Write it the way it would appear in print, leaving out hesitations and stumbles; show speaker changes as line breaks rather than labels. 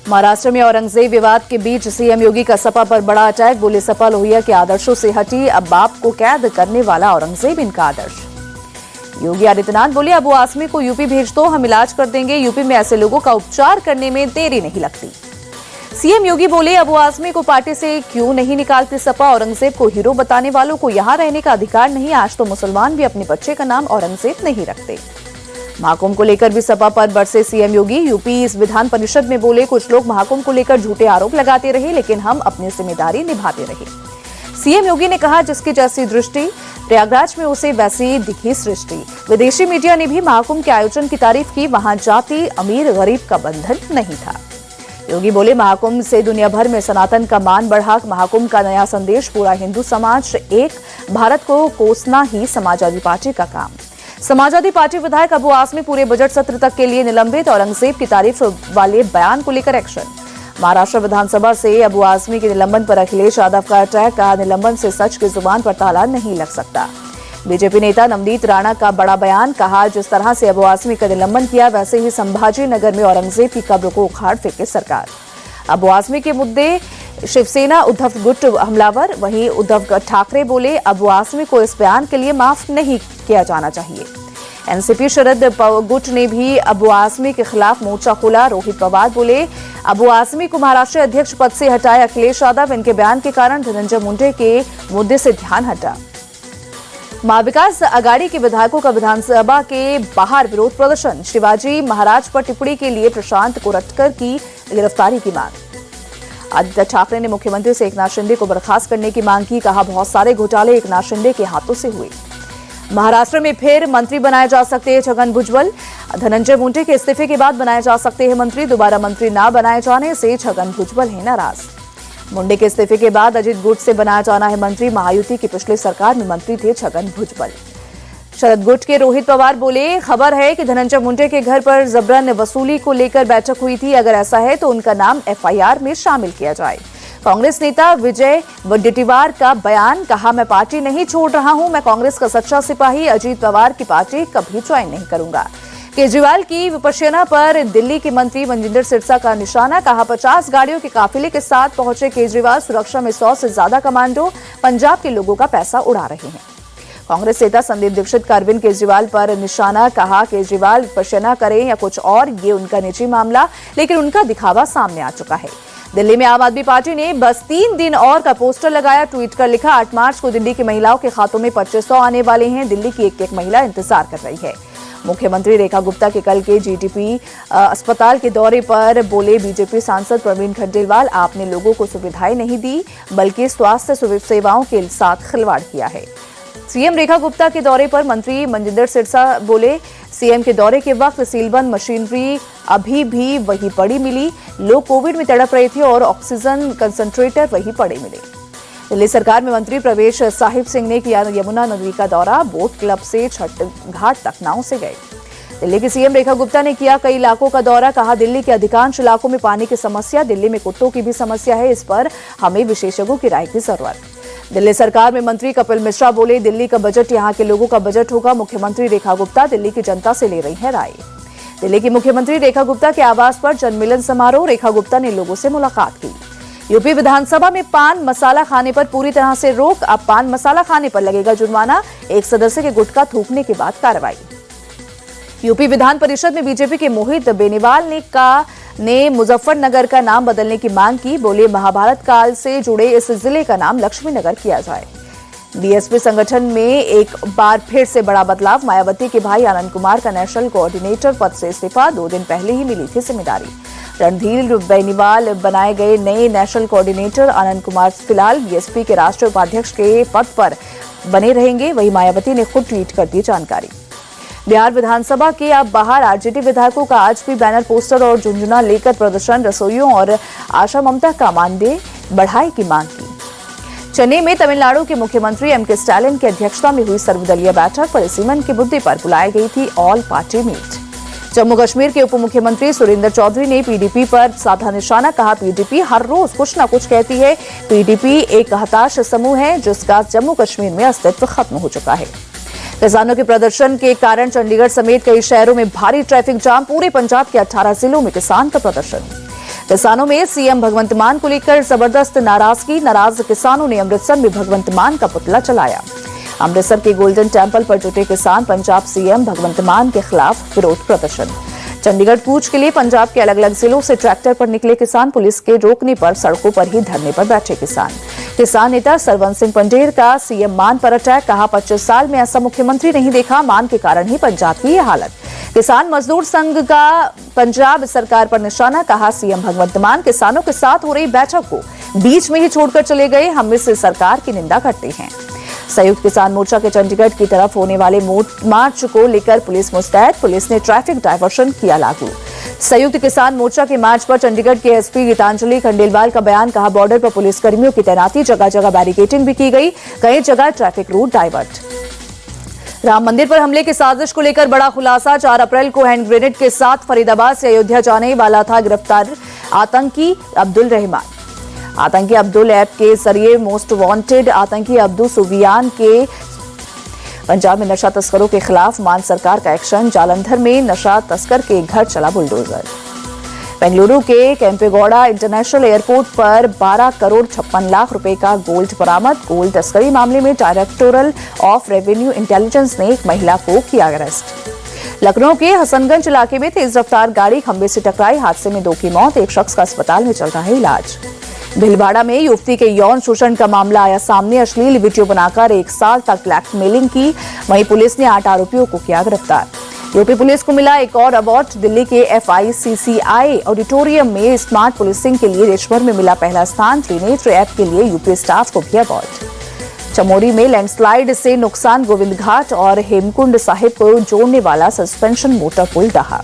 महाराष्ट्र में औरंगजेब विवाद के बीच सीएम योगी का सपा पर बड़ा अटैक। बोले सपा लोहिया के आदर्शों से हटी, अब बाप को कैद करने वाला औरंगजेब इनका आदर्श। योगी आदित्यनाथ बोले अबू आसमी को यूपी भेज दो, हम इलाज कर देंगे। यूपी में ऐसे लोगों का उपचार करने में देरी नहीं लगती। सीएम योगी बोले अबू आसमी को पार्टी से क्यों नहीं निकालती सपा, औरंगजेब को हीरो बताने वालों को यहां रहने का अधिकार नहीं। आज तो मुसलमान भी अपने बच्चे का नाम औरंगजेब नहीं रखते। महाकुंभ को लेकर भी सपा पर बरसे सीएम योगी। यूपी इस विधान परिषद में बोले कुछ लोग महाकुंभ को लेकर झूठे आरोप लगाते रहे, लेकिन हम अपनी जिम्मेदारी निभाते रहे। सीएम योगी ने कहा जिसकी जैसी दृष्टि प्रयागराज में उसे वैसी दिखी सृष्टि। विदेशी मीडिया ने भी महाकुंभ के आयोजन की तारीफ की, वहां जाति अमीर गरीब का बंधन नहीं था। योगी बोले महाकुंभ से दुनिया भर में सनातन का मान बढ़ा। महाकुंभ का नया संदेश, पूरा हिंदू समाज एक, भारत को कोसना ही समाजवादी पार्टी का काम। समाजवादी पार्टी विधायक अबू आसमी पूरे बजट सत्र तक के लिए निलंबित। औरंगजेब की तारीफ वाले बयान को लेकर एक्शन। महाराष्ट्र विधानसभा से अबू आसमी के निलंबन पर अखिलेश यादव का अटैक। कहा निलंबन से सच की जुबान पर ताला नहीं लग सकता। बीजेपी नेता नवनीत राणा का बड़ा बयान। कहा जिस तरह से अबू आसमी का निलंबन किया, वैसे ही संभाजी नगर में औरंगजेब की कब्र को उखाड़ फेंके सरकार। अबू आसमी के मुद्दे शिवसेना उद्धव गुट हमलावर। वहीं उद्धव ठाकरे बोले अबू आसमी को इस बयान के लिए माफ नहीं किया जाना चाहिए। एनसीपी शरद गुट ने भी अबू आसमी के खिलाफ मोर्चा खोला। रोहित पवार बोले अबू आसमी को महाराष्ट्र अध्यक्ष पद से हटाए अखिलेश यादव। इनके बयान के कारण धनंजय मुंडे के मुद्दे से ध्यान हटा। महाविकास अघाड़ी के विधायकों का विधानसभा के बाहर विरोध प्रदर्शन। शिवाजी महाराज पर टिप्पणी के लिए प्रशांत कोरटकर की गिरफ्तारी की मांग। आदित्य ठाकरे ने मुख्यमंत्री से एकनाथ शिंदे को बर्खास्त करने की मांग की। कहा बहुत सारे घोटाले एकनाथ शिंदे के हाथों से हुए। महाराष्ट्र में फिर मंत्री बनाए जा सकते हैं छगन भुजबल। धनंजय मुंडे के इस्तीफे के बाद बनाए जा सकते हैं मंत्री। दोबारा मंत्री न बनाए जाने से छगन भुजबल है नाराज। मुंडे के इस्तीफे के बाद अजित गुट से बनाया जाना है मंत्री। महायुति की पिछली सरकार में मंत्री थे छगन भुजबल। शरद गुट के रोहित पवार बोले खबर है कि धनंजय मुंडे के घर पर जबरन वसूली को लेकर बैठक हुई थी। अगर ऐसा है तो उनका नाम एफआईआर में शामिल किया जाए। कांग्रेस नेता विजय वडेट्टीवार का बयान। कहा मैं पार्टी नहीं छोड़ रहा हूं, मैं कांग्रेस का सच्चा सिपाही। अजीत पवार की पार्टी कभी ज्वाइन नहीं करूंगा। केजरीवाल की विपश्यना पर दिल्ली के मंत्री मनजिंदर सिरसा का निशाना। कहा 50 गाड़ियों के काफिले के साथ पहुंचे केजरीवाल। सुरक्षा में 100 से ज्यादा कमांडो पंजाब के लोगों का पैसा उड़ा रहे हैं। कांग्रेस नेता संदीप दीक्षित का अरविंद केजरीवाल पर निशाना। कहा केजरीवाल विपश्यना करें या कुछ और, ये उनका निजी मामला, लेकिन उनका दिखावा सामने आ चुका है। दिल्ली में आम आदमी पार्टी ने बस 3 दिन और का पोस्टर लगाया। ट्वीट कर लिखा 8 मार्च को दिल्ली की महिलाओं के खातों में 2500 आने वाले हैं। दिल्ली की एक महिला इंतजार कर रही है। मुख्यमंत्री रेखा गुप्ता के कल के जीटीपी अस्पताल के दौरे पर बोले बीजेपी सांसद प्रवीण खंडेलवाल आपने लोगों को सुविधाएं नहीं दी, बल्कि स्वास्थ्य सेवाओं के साथ खिलवाड़ किया है। सीएम रेखा गुप्ता के दौरे पर मंत्री मनजिंदर सिरसा बोले सीएम के दौरे के वक्त सीलबंद मशीनरी अभी भी वही पड़ी मिली। लोग कोविड में तड़प रहे थे और ऑक्सीजन कंसंट्रेटर वही पड़े मिले। दिल्ली सरकार में मंत्री प्रवेश साहिब सिंह ने किया यमुना नदी का दौरा। बोट क्लब से छठ घाट तक नाव से गए। दिल्ली की सीएम रेखा गुप्ता ने किया कई इलाकों का दौरा। कहा दिल्ली के अधिकांश इलाकों में पानी की समस्या, दिल्ली में कुत्तों की भी समस्या है, इस पर हमें विशेषज्ञों की राय की जरूरत। दिल्ली सरकार में मंत्री कपिल मिश्रा बोले दिल्ली का बजट यहाँ के लोगों का बजट होगा। मुख्यमंत्री रेखा गुप्ता दिल्ली की जनता से ले रही है राय। दिल्ली की मुख्यमंत्री रेखा गुप्ता के आवास पर जनमिलन समारोह। रेखा गुप्ता ने लोगों से मुलाकात की। यूपी विधानसभा में पान मसाला खाने पर पूरी तरह से रोक। अब पान मसाला खाने पर लगेगा जुर्माना। एक सदस्य के गुटखा थूकने के बाद कार्रवाई। यूपी विधान परिषद में बीजेपी के मोहित बेनीवाल ने मुजफ्फरनगर का नाम बदलने की मांग की। बोले महाभारत काल से जुड़े इस जिले का नाम लक्ष्मीनगर किया जाए। बीएसपी संगठन में एक बार फिर से बड़ा बदलाव। मायावती के भाई आनंद कुमार का नेशनल कोऑर्डिनेटर पद से इस्तीफा। 2 दिन पहले ही मिली थी जिम्मेदारी। रणधीर बेनीवाल बनाए गए नए नेशनल कोऑर्डिनेटर। आनंद कुमार फिलहाल बीएसपी के राष्ट्रीय उपाध्यक्ष के पद पर बने रहेंगे। वहीं मायावती ने खुद ट्वीट कर दी जानकारी। बिहार विधानसभा के अब बाहर आरजेडी विधायकों का आज भी बैनर पोस्टर और झुंझुना लेकर प्रदर्शन। रसोइयों और आशा ममता का मानदेय बढ़ाई की मांग की। चेन्नई में तमिलनाडु के मुख्यमंत्री एमके स्टालिन की अध्यक्षता में हुई सर्वदलीय बैठक। परिसीमन के मुद्दे पर बुलाई गई थी all party meet. Jammu Kashmir के उप मुख्यमंत्री सुरेंद्र चौधरी ने पीडीपी पर साधा निशाना। कहा पीडीपी हर रोज कुछ न कुछ कहती है। पीडीपी एक हताश समूह है जिसका जम्मू कश्मीर में अस्तित्व खत्म हो चुका है। किसानों के प्रदर्शन के कारण चंडीगढ़ समेत कई शहरों में भारी ट्रैफिक जाम। पूरे पंजाब के 18 जिलों में किसान का प्रदर्शन। किसानों में सीएम भगवंत मान को लेकर जबरदस्त नाराजगी। नाराज किसानों ने अमृतसर में भगवंत मान का पुतला चलाया। अमृतसर के गोल्डन टेम्पल पर जुटे किसान पंजाब सीएम भगवंत मान के खिलाफ विरोध प्रदर्शन। चंडीगढ़ कूच के लिए पंजाब के अलग अलग जिलों से ट्रैक्टर पर निकले किसान। पुलिस के रोकने पर सड़कों पर ही धरने पर बैठे किसान नेता सरवंत सिंह पंडेर का सीएम मान पर अटैक। कहा 25 साल में ऐसा मुख्यमंत्री नहीं देखा, मान के कारण ही पंजाब की ये हालत। किसान मजदूर संघ का पंजाब सरकार पर निशाना। कहा सीएम भगवंत मान किसानों के साथ हो रही बैठक को बीच में ही छोड़कर चले गए। हम इस सरकार की निंदा करते हैं। संयुक्त किसान मोर्चा के चंडीगढ़ की तरफ होने वाले मार्च को लेकर पुलिस मुस्तैद। पुलिस ने ट्रैफिक डायवर्शन किया लागू। संयुक्त किसान मोर्चा के मार्च पर चंडीगढ़ के एसपी गीतांजलि खंडेलवाल का बयान। कहा बॉर्डर पर पुलिस कर्मियों की तैनाती, जगह जगह बैरिकेडिंग भी की गई, कई जगह ट्रैफिक रूट डाइवर्ट। राम मंदिर पर हमले की साजिश को लेकर बड़ा खुलासा। 4 अप्रैल को हैंड ग्रेनेड के साथ फरीदाबाद से अयोध्या जाने वाला था गिरफ्तार आतंकी अब्दुल रहमान। आतंकी अब्दुल ऐप के जरिए मोस्ट वांटेड आतंकी अब्दुल सुफियान के पंजाब में नशा तस्करों के खिलाफ मान सरकार का एक्शन। जालंधर में नशा तस्कर के घर चला बुलडोजर। बेंगलुरु के केंपेगौड़ा इंटरनेशनल एयरपोर्ट पर 12 करोड़ 56 लाख रुपए का गोल्ड बरामद। गोल्ड तस्करी मामले में डायरेक्टोरल ऑफ रेवेन्यू इंटेलिजेंस ने एक महिला को किया अरेस्ट। लखनऊ के हसनगंज इलाके में तेज रफ्तार गाड़ी खंबे से टकराई। हादसे में 2 की मौत, एक शख्स का अस्पताल में चल रहा है इलाज। भीलवाड़ा में युवती के यौन शोषण का मामला आया सामने। अश्लील वीडियो बनाकर 1 साल तक ब्लैकमेलिंग की। वहीं पुलिस ने 8 आरोपियों को किया गिरफ्तार। यूपी पुलिस को मिला एक और अवार्ड। दिल्ली के FICCI ऑडिटोरियम में स्मार्ट पुलिसिंग के लिए देश भर में मिला पहला स्थान। त्रिनेत्र ऐप के लिए यूपी स्टाफ को भी अवार्ड। चमोली में लैंडस्लाइड से नुकसान, गोविंद घाट और हेमकुंड साहिब को जोड़ने वाला सस्पेंशन मोटर पुल ढहा।